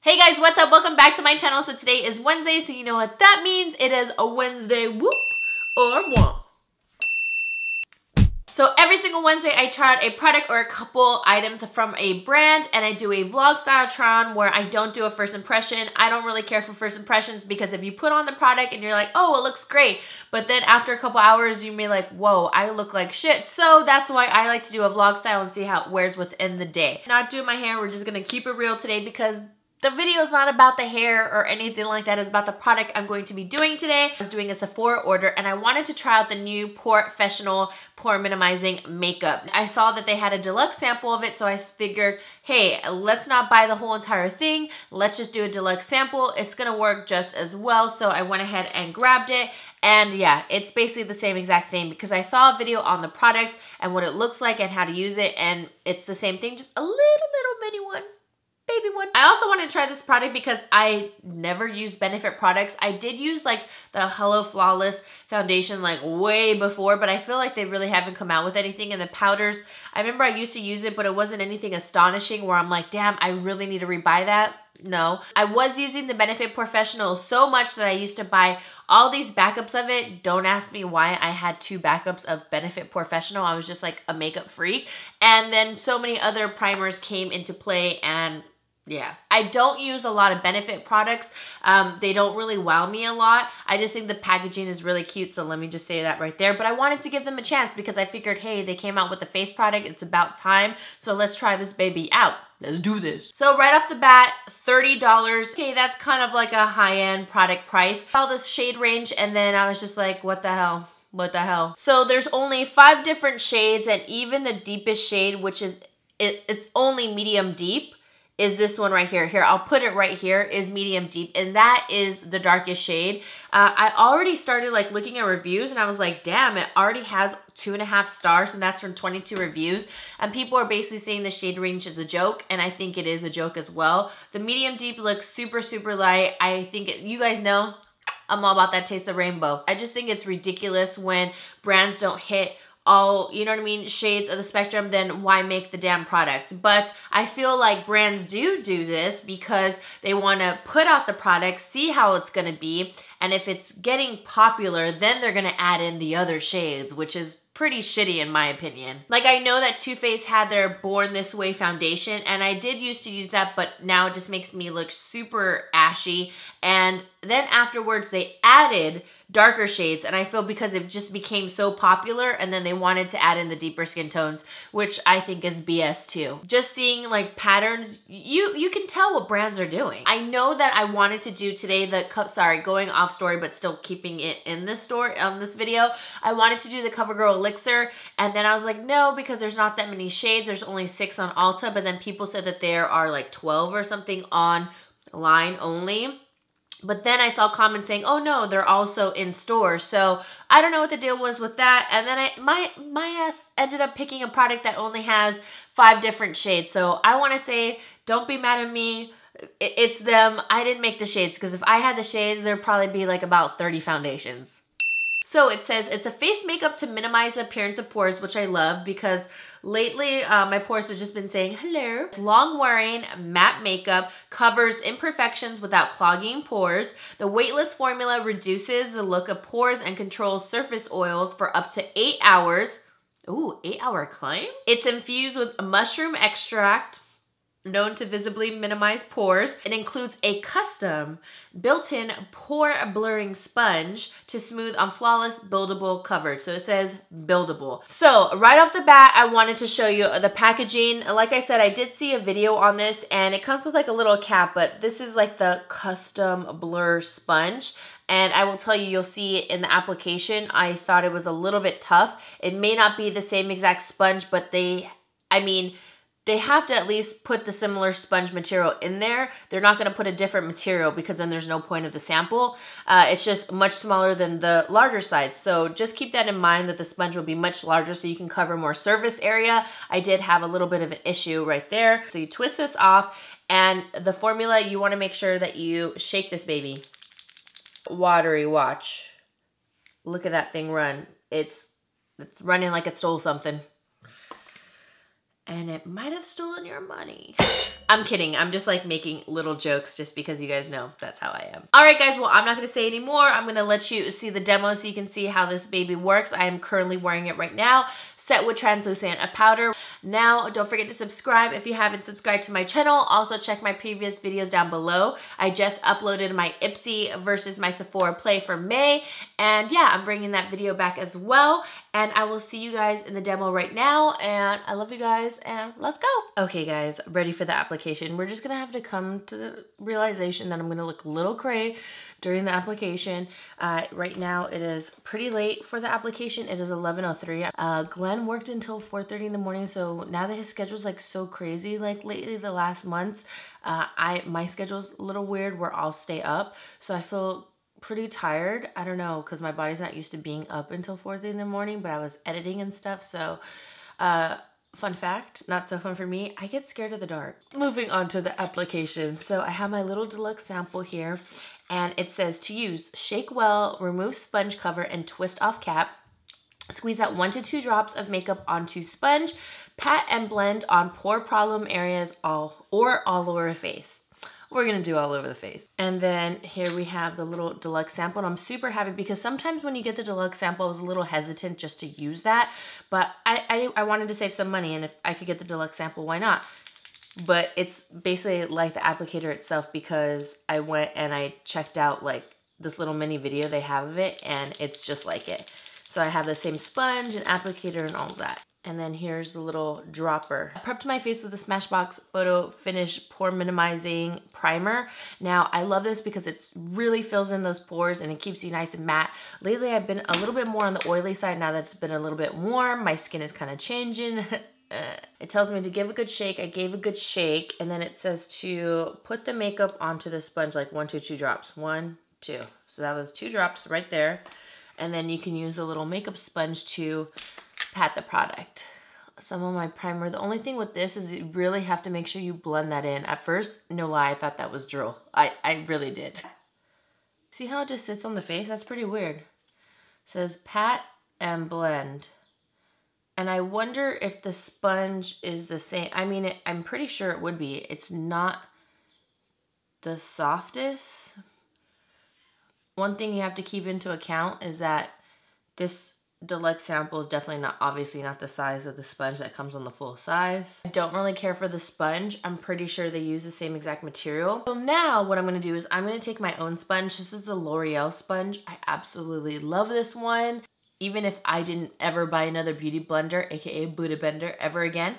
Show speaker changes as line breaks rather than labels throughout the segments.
Hey guys, what's up? Welcome back to my channel. So today is Wednesday, so you know what that means. It is a Wednesday whoop or womp. So every single Wednesday, I try out a product or a couple items from a brand, and I do a vlog style try on where I don't do a first impression. I don't really care for first impressions because if you put on the product and you're like, oh, it looks great, but then after a couple hours, you may like, whoa, I look like shit. So that's why I like to do a vlog style and see how it wears within the day. Not doing my hair, we're just gonna keep it real today because the video is not about the hair or anything like that. It's about the product I'm going to be doing today. I was doing a Sephora order and I wanted to try out the new POREfessional pore minimizing makeup. I saw that they had a deluxe sample of it, so I figured, hey, let's not buy the whole entire thing. Let's just do a deluxe sample. It's gonna work just as well. So I went ahead and grabbed it. And yeah, it's basically the same exact thing because I saw a video on the product and what it looks like and how to use it. And it's the same thing, just a little mini one. Baby one. I also want to try this product because I never use Benefit products. I did use like the Hello Flawless foundation like way before, but I feel like they really haven't come out with anything. And the powders, I remember I used to use it, but it wasn't anything astonishing where I'm like, damn, I really need to rebuy that. No. I was using the Benefit POREfessional so much that I used to buy all these backups of it. Don't ask me why I had 2 backups of Benefit POREfessional. I was just like a makeup freak. And then so many other primers came into play and yeah, I don't use a lot of Benefit products. They don't really wow me a lot. I just think the packaging is really cute, so let me just say that right there. But I wanted to give them a chance because I figured, hey, they came out with a face product. It's about time, so let's try this baby out. Let's do this. So right off the bat, $30. Okay, that's kind of like a high-end product price. I saw this shade range, and then I was just like, what the hell? What the hell? So there's only 5 different shades, and even the deepest shade, which is, it's only medium deep, is this one right here. Here, I'll put it right here, is medium deep, and that is the darkest shade. I already started like looking at reviews and I was like, damn, it already has 2.5 stars, and that's from 22 reviews. And people are basically saying the shade range is a joke, and I think it is a joke as well. The medium deep looks super, super light. I think, you guys know, I'm all about that taste of rainbow. I just think it's ridiculous when brands don't hit all, you know what I mean, shades of the spectrum, then why make the damn product? But I feel like brands do this because they want to put out the product, see how it's going to be, and if it's getting popular, then they're going to add in the other shades, which is pretty shitty in my opinion. Like, I know that Too Faced had their Born This Way foundation, and I did used to use that, but now it just makes me look super ashy. And then afterwards, they added darker shades, and I feel because it just became so popular, and then they wanted to add in the deeper skin tones, which I think is BS too. Just seeing like patterns, you can tell what brands are doing. I know that I wanted to do today going off story, but still keeping it in this story on this video. I wanted to do the CoverGirl Elixir, and then I was like, no, because there's not that many shades. There's only 6 on Ulta, but then people said that there are like 12 or something online only. But then I saw comments saying, oh no, they're also in stores. So I don't know what the deal was with that. And then my ass ended up picking a product that only has 5 different shades. So I want to say, don't be mad at me. It's them. I didn't make the shades because if I had the shades, there'd probably be like about 30 foundations. So it says it's a face makeup to minimize the appearance of pores, which I love because lately my pores have just been saying hello. Long wearing matte makeup covers imperfections without clogging pores. The weightless formula reduces the look of pores and controls surface oils for up to 8 hours. Ooh, 8-hour claim? It's infused with mushroom extract, known to visibly minimize pores. It includes a custom built-in pore blurring sponge to smooth on flawless buildable coverage. So it says buildable. So right off the bat, I wanted to show you the packaging. Like I said, I did see a video on this and it comes with like a little cap, but this is like the custom blur sponge. And I will tell you, you'll see it in the application. I thought it was a little bit tough. It may not be the same exact sponge, but they have to at least put the similar sponge material in there. They're not gonna put a different material because then there's no point of the sample. It's just much smaller than the larger size. So just keep that in mind that the sponge will be much larger so you can cover more surface area. I did have a little bit of an issue right there. So you twist this off and the formula, you wanna make sure that you shake this baby. Watery, watch. Look at that thing run. It's running like it stole something. And it might have stolen your money. I'm kidding. I'm just like making little jokes just because you guys know that's how I am. All right, guys. Well, I'm not going to say any more. I'm going to let you see the demo so you can see how this baby works. I am currently wearing it right now, set with translucent powder. Now, don't forget to subscribe if you haven't subscribed to my channel. Also, check my previous videos down below. I just uploaded my Ipsy versus my Sephora play for May. And yeah, I'm bringing that video back as well. And I will see you guys in the demo right now. And I love you guys, and let's go. Okay, guys, ready for the application. We're just gonna have to come to the realization that I'm gonna look a little cray during the application. Right now, it is pretty late for the application. It is 11:03. Glenn worked until 4:30 in the morning, so now that his schedule's like so crazy, like lately the last months, my schedule's a little weird where I'll stay up, so I feel pretty tired. I don't know, because my body's not used to being up until 4:30 in the morning, but I was editing and stuff, so fun fact, not so fun for me, I get scared of the dark. Moving on to the application. So I have my little deluxe sample here, and it says to use, shake well, remove sponge cover and twist off cap. Squeeze out 1 to 2 drops of makeup onto sponge. Pat and blend on pore problem areas all over the face. We're gonna do all over the face. And then here we have the little deluxe sample, and I'm super happy because sometimes when you get the deluxe sample, I was a little hesitant just to use that, but I wanted to save some money, and if I could get the deluxe sample, why not? But it's basically like the applicator itself, because I went and I checked out like this little mini video they have of it, and it's just like it. So I have the same sponge and applicator and all of that. And then here's the little dropper. I prepped my face with the Smashbox Photo Finish Pore Minimizing Primer. Now, I love this because it really fills in those pores and it keeps you nice and matte. Lately, I've been a little bit more on the oily side now that it's been a little bit warm. My skin is kind of changing. It tells me to give a good shake. I gave a good shake. And then it says to put the makeup onto the sponge, like 1 to 2 drops. 1, 2. So that was 2 drops right there. And then you can use a little makeup sponge to pat the product. Some of my primer. The only thing with this is you really have to make sure you blend that in. At first, no lie, I thought that was drool. I really did. See how it just sits on the face? That's pretty weird. It says pat and blend. And I wonder if the sponge is the same. I mean, I'm pretty sure it would be. It's not the softest. One thing you have to keep into account is that this deluxe sample is definitely not, obviously not the size of the sponge that comes on the full size. I don't really care for the sponge. I'm pretty sure they use the same exact material. So now what I'm gonna do is I'm gonna take my own sponge. This is the L'Oreal sponge. I absolutely love this one. Even if I didn't ever buy another beauty blender, aka Buddha Bender, ever again,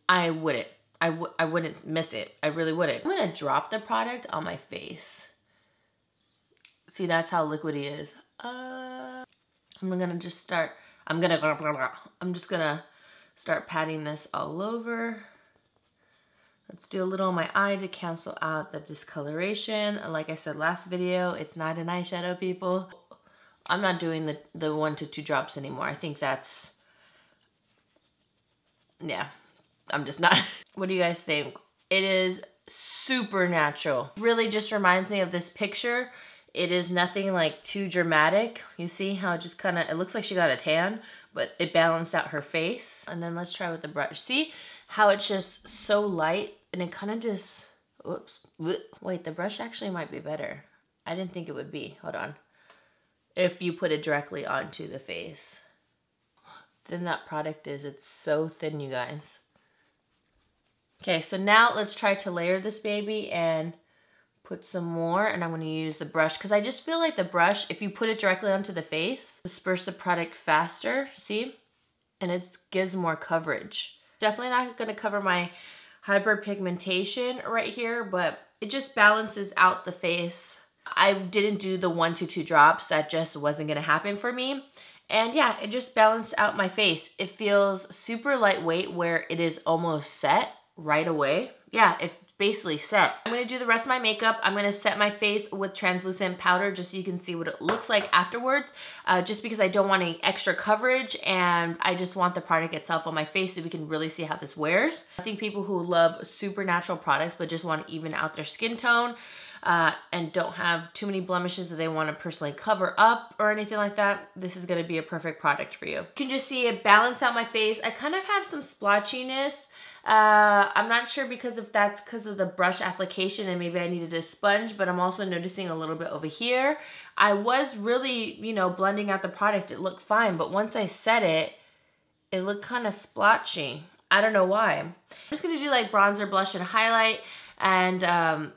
I wouldn't. I wouldn't miss it. I really wouldn't. I'm gonna drop the product on my face. See, that's how liquidy is. I'm just gonna start patting this all over. Let's do a little on my eye to cancel out the discoloration. Like I said last video, it's not an eyeshadow, people. I'm not doing the 1 to 2 drops anymore. I think that's, yeah, I'm just not. What do you guys think? It is super natural. Really just reminds me of this picture. It is nothing like too dramatic. You see how it just kind of, it looks like she got a tan, but it balanced out her face. And then let's try with the brush. See how it's just so light and it kind of just, oops. Wait, the brush actually might be better. I didn't think it would be. Hold on. If you put it directly onto the face. Thin that product is. It's so thin, you guys. Okay, so now let's try to layer this baby and put some more, and I'm going to use the brush because I just feel like the brush, if you put it directly onto the face, disperse the product faster, see? And it gives more coverage. Definitely not going to cover my hyperpigmentation right here, but it just balances out the face. I didn't do the 1 to 2 drops. That just wasn't going to happen for me. And yeah, it just balanced out my face. It feels super lightweight where it is almost set right away. Yeah, it's basically set. I'm gonna do the rest of my makeup. I'm gonna set my face with translucent powder just so you can see what it looks like afterwards, just because I don't want any extra coverage and I just want the product itself on my face so we can really see how this wears. I think people who love super natural products but just want to even out their skin tone, and don't have too many blemishes that they want to personally cover up or anything like that, this is going to be a perfect product for you. You can just see it balance out my face. I kind of have some splotchiness. I'm not sure if that's because of the brush application and maybe I needed a sponge, but I'm also noticing a little bit over here. I was really, you know, blending out the product. It looked fine, but once I set it, it looked kind of splotchy. I don't know why. I'm just going to do like bronzer, blush, and highlight. And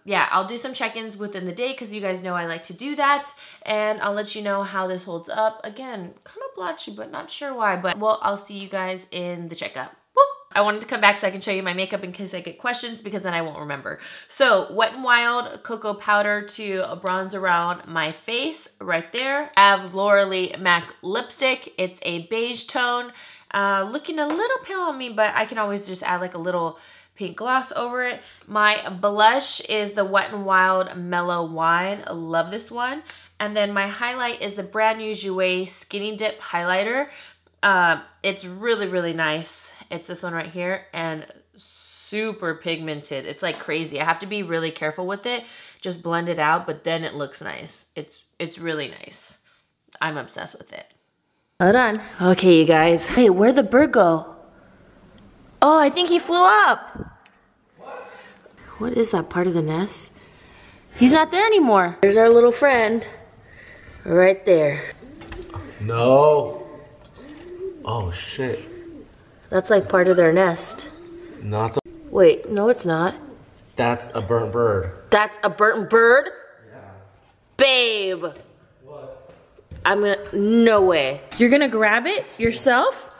yeah, I'll do some check-ins within the day because you guys know I like to do that. And I'll let you know how this holds up. Again, kind of blotchy, but not sure why. But well, I'll see you guys in the checkup. Whoop! I wanted to come back so I can show you my makeup in case I get questions because then I won't remember. So Wet n Wild cocoa powder to bronze around my face right there. I have Laura MAC lipstick. It's a beige tone. Looking a little pale on me, but I can always just add like a little pink gloss over it. My blush is the Wet n Wild Mellow Wine. I love this one. And then my highlight is the brand new Jouer Skinny Dip highlighter. It's really, really nice. It's this one right here and super pigmented. It's like crazy. I have to be really careful with it. Just blend it out, but then it looks nice. It's really nice. I'm obsessed with it. Hold on. Okay, you guys. Hey, where'd the bird go? Oh, I think he flew up. What is that, part of the nest? He's not there anymore. There's our little friend. Right there.
No. Oh, shit.
That's like part of their nest.
Not a...
Wait, no it's not.
That's a burnt bird.
That's a burnt bird?
Yeah.
Babe.
What?
I'm gonna... No way. You're gonna grab it yourself?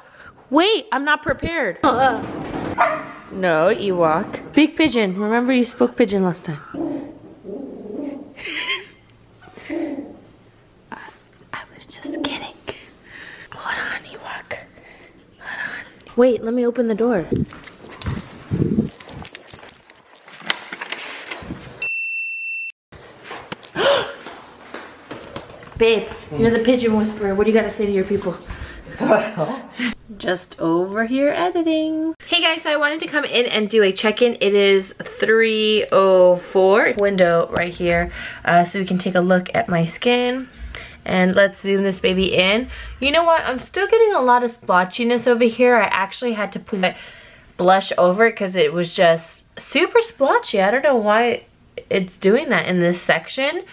Wait, I'm not prepared. No, Ewok. Big pigeon. Remember you spoke pigeon last time. I was just kidding. Hold on, Ewok. Hold on. Wait, let me open the door. Babe, you're the pigeon whisperer. What do you got to say to your people? Just over here editing. Hey guys, so I wanted to come in and do a check-in. It is 3:04. Window right here, so we can take a look at my skin. And let's zoom this baby in. You know what? I'm still getting a lot of splotchiness over here. I actually had to put blush over it because it was just super splotchy. I don't know why it's doing that in this section.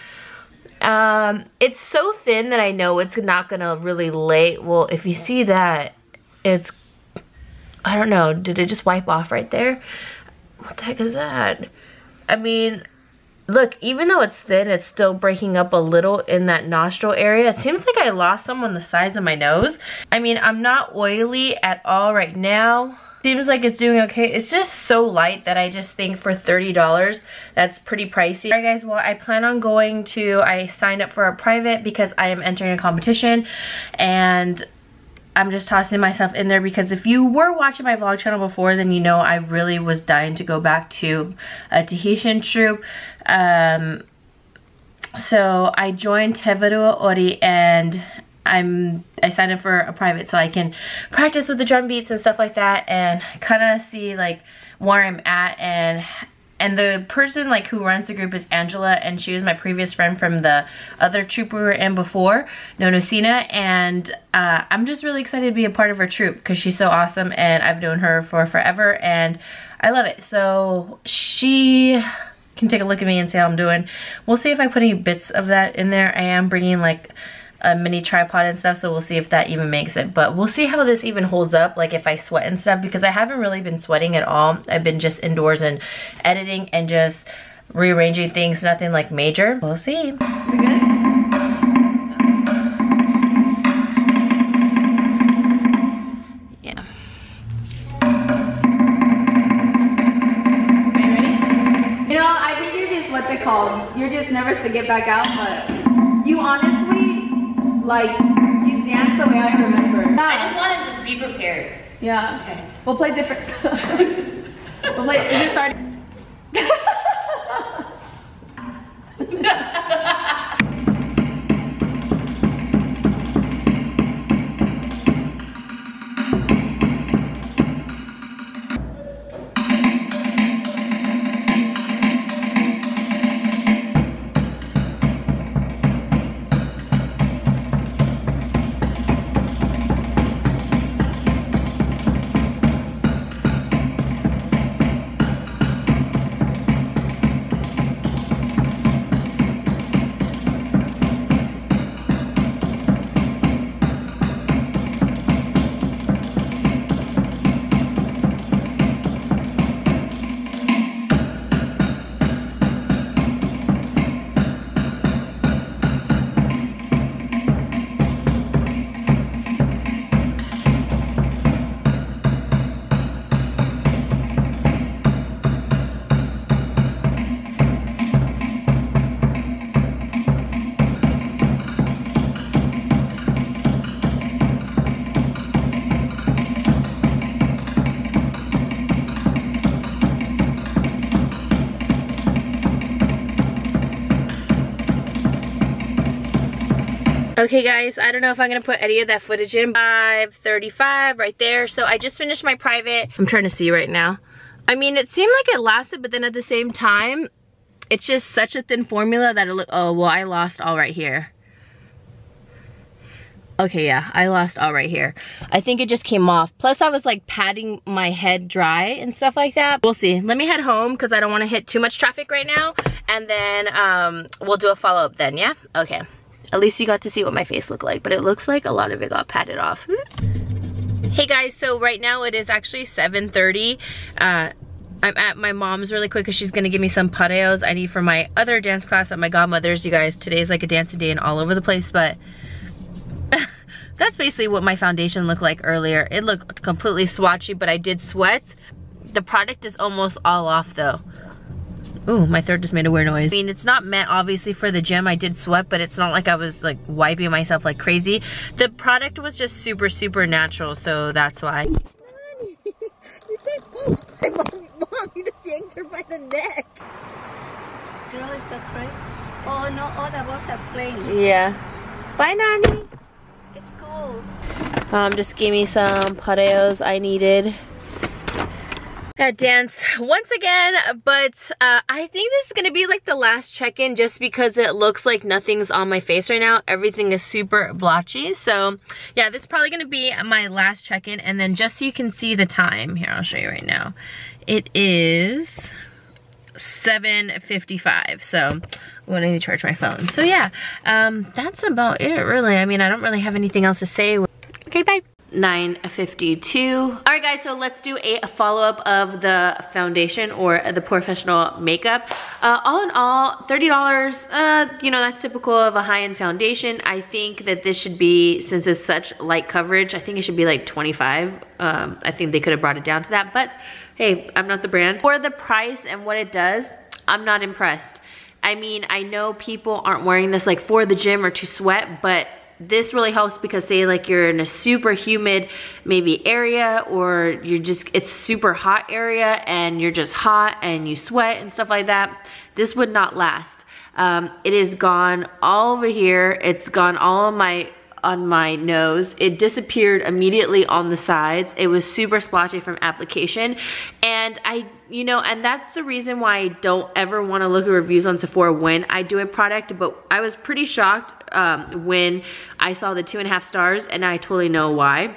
It's so thin that I know it's not gonna really lay. Well, if you see that, it's, I don't know, did it just wipe off right there? What the heck is that? I mean, look, even though it's thin, it's still breaking up a little in that nostril area. It seems like I lost some on the sides of my nose. I mean, I'm not oily at all right now. Seems like it's doing okay. It's just so light that I just think for $30, that's pretty pricey. Alright guys, well I plan on going to, I signed up for a private because I am entering a competition and I'm just tossing myself in there because if you were watching my vlog channel before, then you know I really was dying to go back to a Tahitian troupe. So I joined Te Varua Ori and I signed up for a private so I can practice with the drum beats and stuff like that and kind of see like where I'm at. And the person like who runs the group is Angela, and she was my previous friend from the other troupe we were in before, Nonosina, and I'm just really excited to be a part of her troupe because she's so awesome and I've known her for forever and I love it. So she can take a look at me and see how I'm doing. We'll see if I put any bits of that in there. I am bringing like a mini tripod and stuff, so we'll see if that even makes it, but we'll see how this even holds up, like if I sweat and stuff, because I haven't really been sweating at all. I've been just indoors and editing and just rearranging things, nothing like major. We'll see. Is it good? Yeah.
Okay, ready? You know, I think you're just, what's it called? You're just nervous to get back out, but you honestly, like, you dance the way I remember. Yeah.
I just wanted to just be prepared.
Yeah.
Okay.
We'll play different stuff. We'll play, is it starting?
Okay guys, I don't know if I'm gonna put any of that footage in. 5:35 right there. So I just finished my private. I'm trying to see right now. I mean, it seemed like it lasted, but then at the same time, it's just such a thin formula that it look, oh, well, I lost all right here. Okay, yeah, I lost all right here. I think it just came off. Plus I was like patting my head dry and stuff like that. We'll see. Let me head home because I don't want to hit too much traffic right now. And then we'll do a follow-up then, yeah? Okay. At least you got to see what my face looked like, but it looks like a lot of it got patted off. Hey guys, so right now it is actually 7:30. I'm at my mom's really quick because she's gonna give me some pareos I need for my other dance class at my godmother's. You guys, today's like a dancing day and all over the place, but that's basically what my foundation looked like earlier. It looked completely swatchy, but I did sweat. The product is almost all off though. Ooh, my throat just made a weird noise. I mean, it's not meant obviously for the gym. I did sweat, but it's not like I was like wiping myself like crazy. The product was just super, super natural, so that's why.
Mom, you just yanked her by the neck. Girl, is that crazy? Oh no, all the balls are playing.
Yeah. Bye, Nani.
It's cool.
Just gave me some pareos I needed at dance once again, but I think this is gonna be like the last check-in just because it looks like nothing's on my face right now. Everything is super blotchy. So yeah, this is probably gonna be my last check-in. And then just so you can see the time, here, I'll show you right now. It is 7:55, so I need to charge my phone. So yeah, that's about it really. I mean, I don't really have anything else to say. Okay, bye. 9:52. All right guys, so let's do a follow-up of the foundation or the POREfessional makeup. All in all, $30, you know, that's typical of a high-end foundation. I think that this should be, since it's such light coverage, I think it should be like 25. I think they could have brought it down to that, but hey, I'm not the brand. For the price and what it does, I'm not impressed. I mean, I know people aren't wearing this like for the gym or to sweat, but this really helps because say like you're in a super humid maybe area, or you're just, it's super hot area and you're just hot and you sweat and stuff like that. This would not last. It is gone all over here. It's gone all on my nose. It disappeared immediately on the sides. It was super splotchy from application. And you know, and that's the reason why I don't ever want to look at reviews on Sephora when I do a product, but I was pretty shocked when I saw the 2.5 stars, and I totally know why.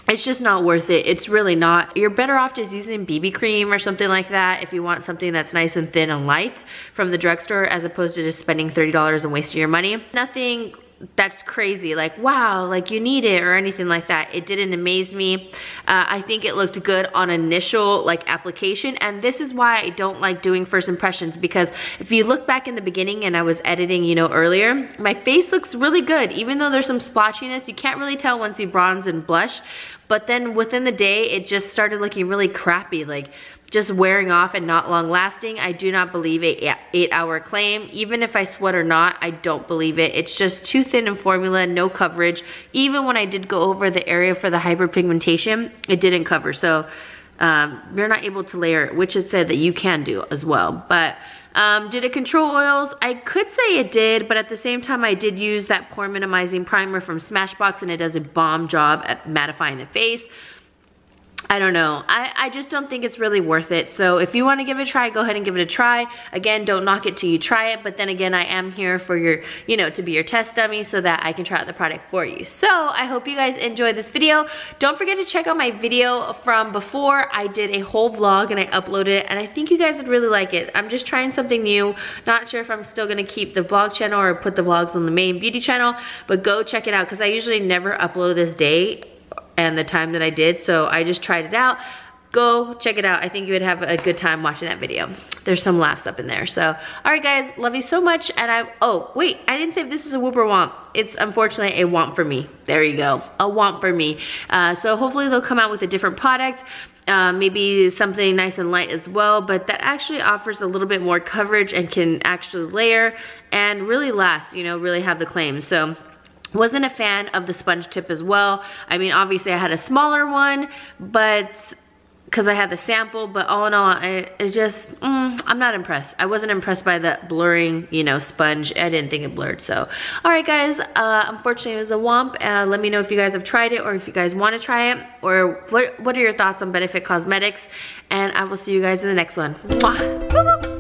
It's just not worth it. It's really not. You're better off just using BB cream or something like that if you want something that's nice and thin and light from the drugstore, as opposed to just spending $30 and wasting your money. Nothing that's crazy, like wow, like you need it or anything like that. It didn't amaze me. I think it looked good on initial like application, and this is why I don't like doing first impressions, because if you look back in the beginning and I was editing, you know, earlier, my face looks really good. Even though there's some splotchiness, you can't really tell once you bronze and blush, but then within the day it just started looking really crappy, like just wearing off and not long lasting. I do not believe a 8-hour claim. Even if I sweat or not, I don't believe it. It's just too thin in formula, no coverage. Even when I did go over the area for the hyperpigmentation, it didn't cover. So you're not able to layer it, which it said that you can do as well. But did it control oils? I could say it did, but at the same time I did use that pore minimizing primer from Smashbox, and it does a bomb job at mattifying the face. I don't know. I just don't think it's really worth it. So if you want to give it a try, go ahead and give it a try. Again, don't knock it till you try it. But then again, I am here for your, you know, to be your test dummy so that I can try out the product for you. So I hope you guys enjoyed this video. Don't forget to check out my video from before. I did a whole vlog and I uploaded it, and I think you guys would really like it. I'm just trying something new. Not sure if I'm still going to keep the vlog channel or put the vlogs on the main beauty channel, but go check it out because I usually never upload this day and the time that I did, so I just tried it out. Go check it out. I think you would have a good time watching that video. There's some laughs up in there. So, all right guys, love you so much. And oh wait, I didn't say if this is a WOOP or WOMP. It's unfortunately a WOMP for me. There you go, a WOMP for me. So hopefully they'll come out with a different product. Maybe something nice and light as well, but that actually offers a little bit more coverage and can actually layer and really last, you know, really have the claim. So wasn't a fan of the sponge tip as well. I mean, obviously I had a smaller one, but because I had the sample, but all in all, it just, I'm not impressed. I wasn't impressed by the blurring, you know, sponge. I didn't think it blurred, so. All right, guys, unfortunately it was a WOMP. Let me know if you guys have tried it or if you guys want to try it, or what are your thoughts on Benefit Cosmetics, and I will see you guys in the next one. Mwah.